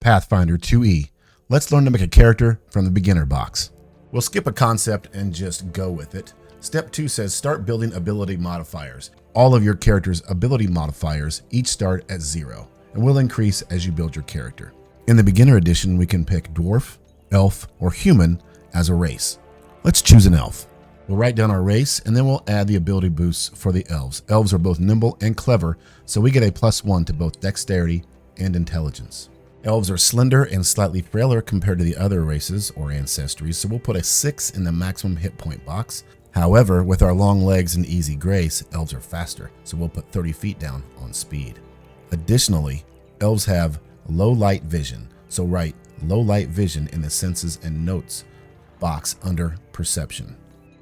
Pathfinder 2E. Let's learn to make a character from the beginner box. We'll skip a concept and just go with it. Step 2 says start building ability modifiers. All of your character's ability modifiers each start at 0 and will increase as you build your character. In the beginner edition, we can pick dwarf, elf, or human as a race. Let's choose an elf. We'll write down our race and then we'll add the ability boosts for the elves. Elves are both nimble and clever, so we get a +1 to both dexterity and intelligence. Elves are slender and slightly frailer compared to the other races or ancestries, so we'll put a 6 in the maximum hit point box. However, with our long legs and easy grace, elves are faster, so we'll put 30 feet down on speed. Additionally, elves have low light vision, so write low light vision in the senses and notes box under perception.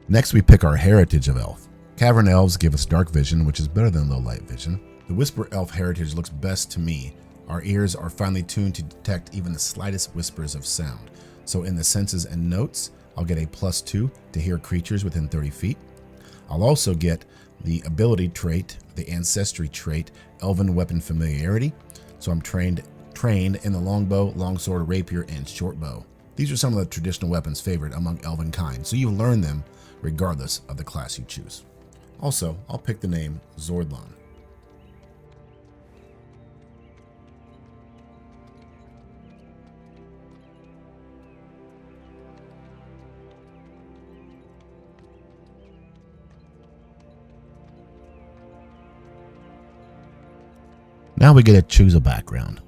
Next, we pick our heritage of elf. Cavern elves give us dark vision, which is better than low light vision. The whisper elf heritage looks best to me. Our ears are finely tuned to detect even the slightest whispers of sound. So in the senses and notes, I'll get a +2 to hear creatures within 30 feet. I'll also get the ability trait, the ancestry trait, elven weapon familiarity. So I'm trained in the longbow, longsword, rapier, and short bow. These are some of the traditional weapons favored among elven kind, so you learn them regardless of the class you choose. Also, I'll pick the name Zordlon. Now we get to choose a background.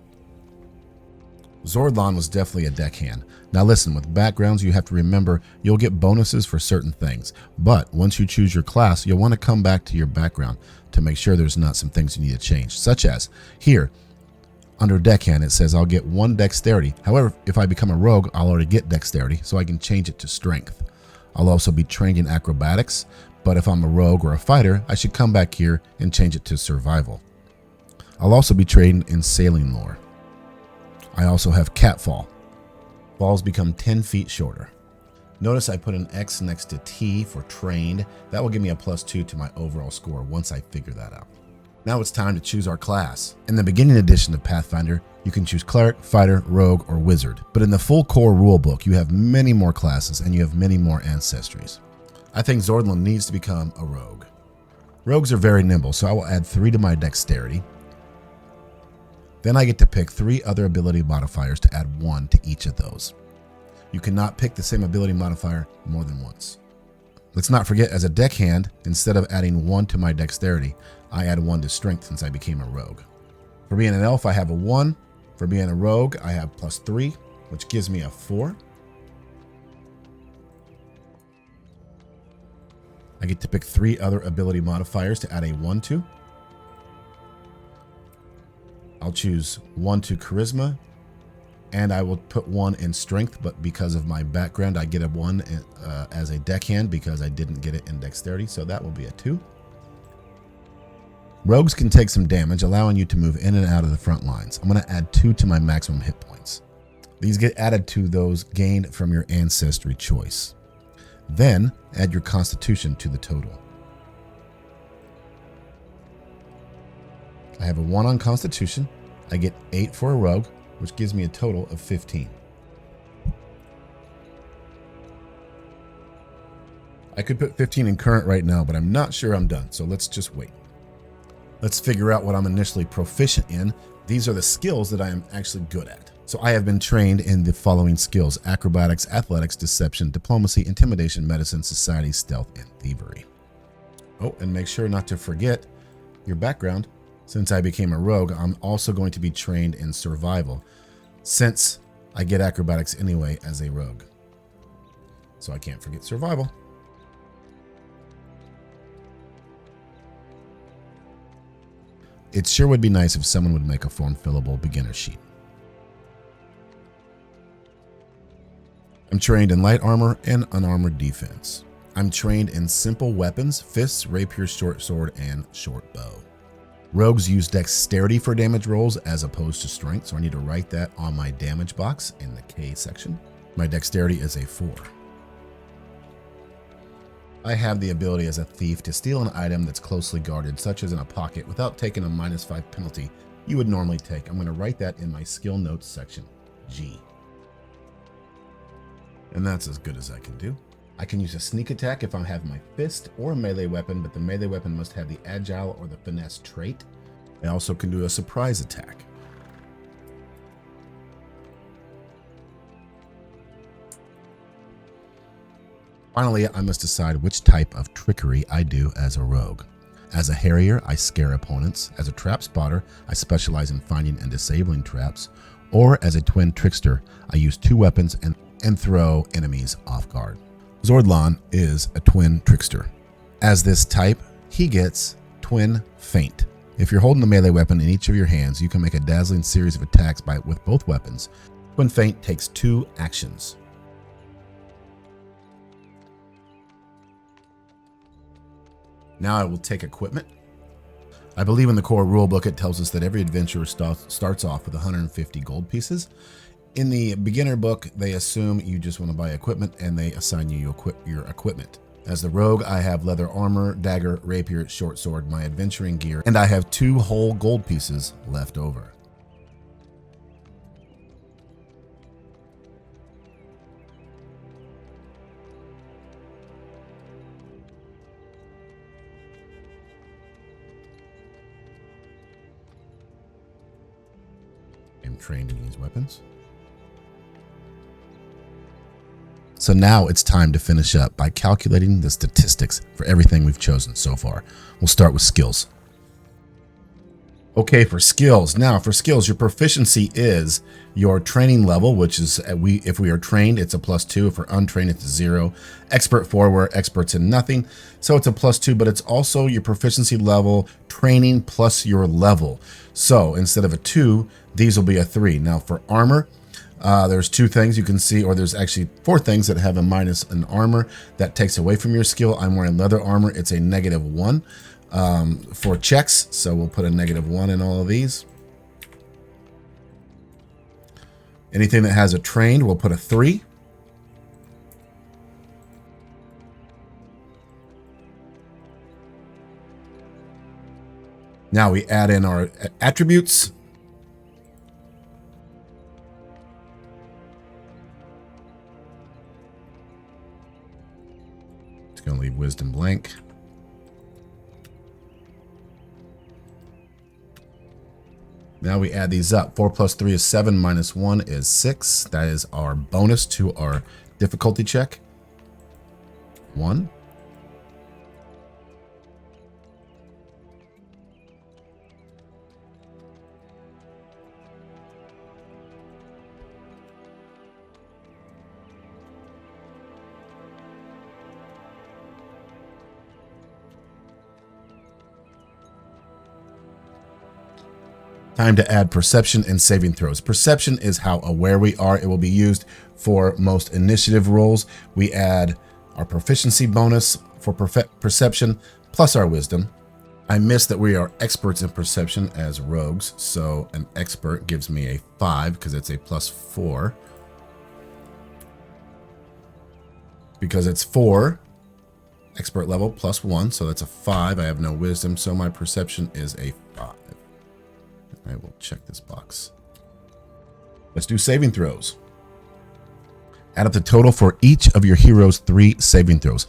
Zordlon was definitely a deckhand. Now listen, with backgrounds you have to remember you'll get bonuses for certain things, but once you choose your class, you'll want to come back to your background to make sure there's not some things you need to change, such as here, under deckhand it says I'll get 1 dexterity. However, if I become a rogue, I'll already get dexterity, so I can change it to strength. I'll also be trained in acrobatics, but if I'm a rogue or a fighter, I should come back here and change it to survival. I'll also be trained in sailing lore. I also have catfall. Falls become 10 feet shorter. Notice I put an X next to T for trained. That will give me a +2 to my overall score once I figure that out. Now it's time to choose our class. In the beginning edition of Pathfinder, you can choose cleric, fighter, rogue, or wizard. But in the full core rulebook, you have many more classes and you have many more ancestries. I think Zordlon needs to become a rogue. Rogues are very nimble, so I will add 3 to my dexterity. Then I get to pick 3 other ability modifiers to add 1 to each of those. You cannot pick the same ability modifier more than once. Let's not forget, as a deckhand, instead of adding 1 to my dexterity, I add 1 to strength since I became a rogue. For being an elf, I have a 1. For being a rogue, I have +3, which gives me a 4. I get to pick 3 other ability modifiers to add a 1 to. I'll choose 1 to charisma, and I will put 1 in strength, but because of my background, I get a 1 as a deckhand because I didn't get it in dexterity, so that will be a 2. Rogues can take some damage, allowing you to move in and out of the front lines. I'm going to add 2 to my maximum hit points. These get added to those gained from your ancestry choice. Then add your constitution to the total. I have a 1 on constitution. I get 8 for a rogue, which gives me a total of 15. I could put 15 in current right now, but I'm not sure I'm done, so let's just wait. Let's figure out what I'm initially proficient in. These are the skills that I am actually good at. So I have been trained in the following skills: acrobatics, athletics, deception, diplomacy, intimidation, medicine, society, stealth, and thievery. Oh, and make sure not to forget your background. Since I became a rogue, I'm also going to be trained in survival, since I get acrobatics anyway as a rogue. So I can't forget survival. It sure would be nice if someone would make a form-fillable beginner sheet. I'm trained in light armor and unarmored defense. I'm trained in simple weapons, fists, rapier, short sword, and short bow. Rogues use dexterity for damage rolls as opposed to strength, so I need to write that on my damage box in the K section. My dexterity is a 4. I have the ability as a thief to steal an item that's closely guarded, such as in a pocket, without taking a -5 penalty you would normally take. I'm going to write that in my skill notes section. G. And that's as good as I can do. I can use a sneak attack if I have my fist or a melee weapon, but the melee weapon must have the agile or the finesse trait. I also can do a surprise attack. Finally, I must decide which type of trickery I do as a rogue. As a harrier, I scare opponents. As a trap spotter, I specialize in finding and disabling traps. Or as a twin trickster, I use two weapons and throw enemies off guard. Zordlon is a twin trickster. As this type, he gets twin feint. If you're holding a melee weapon in each of your hands, you can make a dazzling series of attacks with both weapons. Twin feint takes 2 actions. Now I will take equipment. I believe in the core rulebook it tells us that every adventurer starts off with 150 gold pieces. In the beginner book, they assume you just want to buy equipment and they assign you your equipment. As the rogue, I have leather armor, dagger, rapier, short sword, my adventuring gear, and I have 2 whole gold pieces left over. I'm trained in these weapons. So now it's time to finish up by calculating the statistics for everything we've chosen so far. We'll start with skills. Okay, for skills. Now, for skills, your proficiency is your training level, which is, if we are trained, it's a +2. If we're untrained, it's a 0. Expert 4, we're experts in nothing, so it's a +2, but it's also your proficiency level, training plus your level. So instead of a 2, these will be a 3. Now, for armor, there's 2 things you can see, or there's actually 4 things that have a minus in armor. That takes away from your skill. I'm wearing leather armor. It's a -1. For checks, so we'll put a -1 in all of these. Anything that has a trained, we'll put a 3. Now we add in our attributes. It's going to leave wisdom blank. Now we add these up. 4 + 3 is 7, -1 is 6. That is our bonus to our difficulty check. 1. Time to add perception and saving throws. Perception is how aware we are. It will be used for most initiative rolls. We add our proficiency bonus for perception plus our wisdom. I missed that we are experts in perception as rogues, so an expert gives me a 5 because it's a +4. Because it's 4, expert level +1, so that's a 5. I have no wisdom, so my perception is a 5. I will check this box. Let's do saving throws. Add up the total for each of your heroes' 3 saving throws.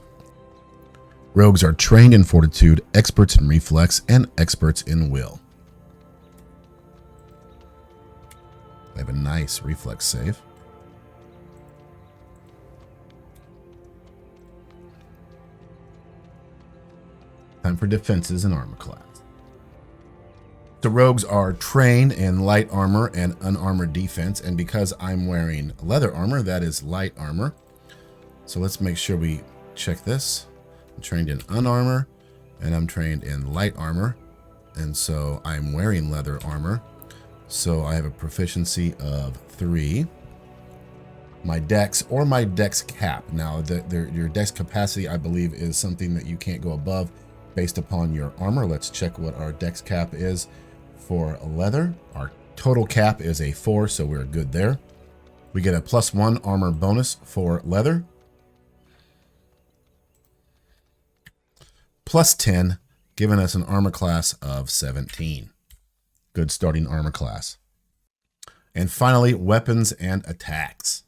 Rogues are trained in fortitude, experts in reflex, and experts in will. They have a nice reflex save. Time for defenses and armor class. The rogues are trained in light armor and unarmored defense, and because I'm wearing leather armor, that is light armor. So let's make sure we check this. I'm trained in unarmor, and I'm trained in light armor, and so I'm wearing leather armor. So I have a proficiency of 3. My dex or my dex cap. Now, your dex capacity, I believe, is something that you can't go above based upon your armor. Let's check what our dex cap is. For leather, our total cap is a 4, so we're good there. We get a +1 armor bonus for leather. +10, giving us an armor class of 17. Good starting armor class. And finally, weapons and attacks.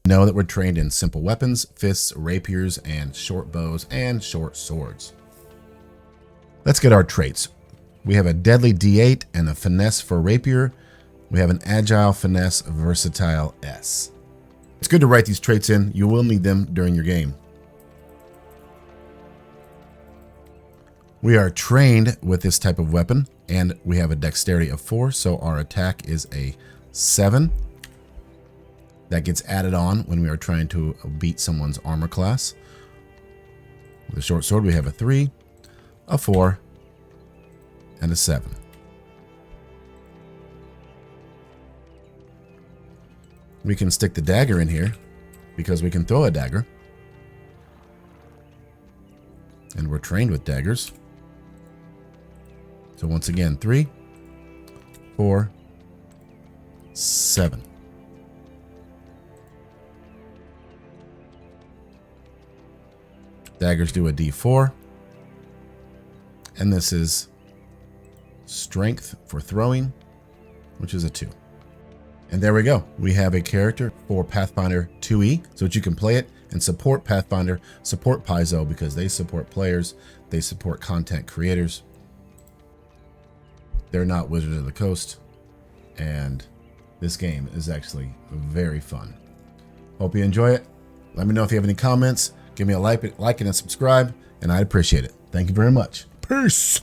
Know that we're trained in simple weapons, fists, rapiers, and short bows and short swords. Let's get our traits. We have a deadly D8 and a finesse for rapier. We have an agile, finesse, versatile S. It's good to write these traits in. You will need them during your game. We are trained with this type of weapon, and we have a dexterity of 4, so our attack is a 7. That gets added on when we are trying to beat someone's armor class. With a short sword, we have a 3, a 4, and a 7. We can stick the dagger in here because we can throw a dagger. And we're trained with daggers. So once again, 3, 4, 7. Daggers do a D4. And this is strength for throwing, which is a 2. And there we go. We have a character for Pathfinder 2e, so that you can play it and support Pathfinder, support Paizo, because they support players, they support content creators. They're not Wizards of the Coast, and this game is actually very fun. Hope you enjoy it. Let me know if you have any comments. Give me a like and a subscribe, and I'd appreciate it. Thank you very much. Peace.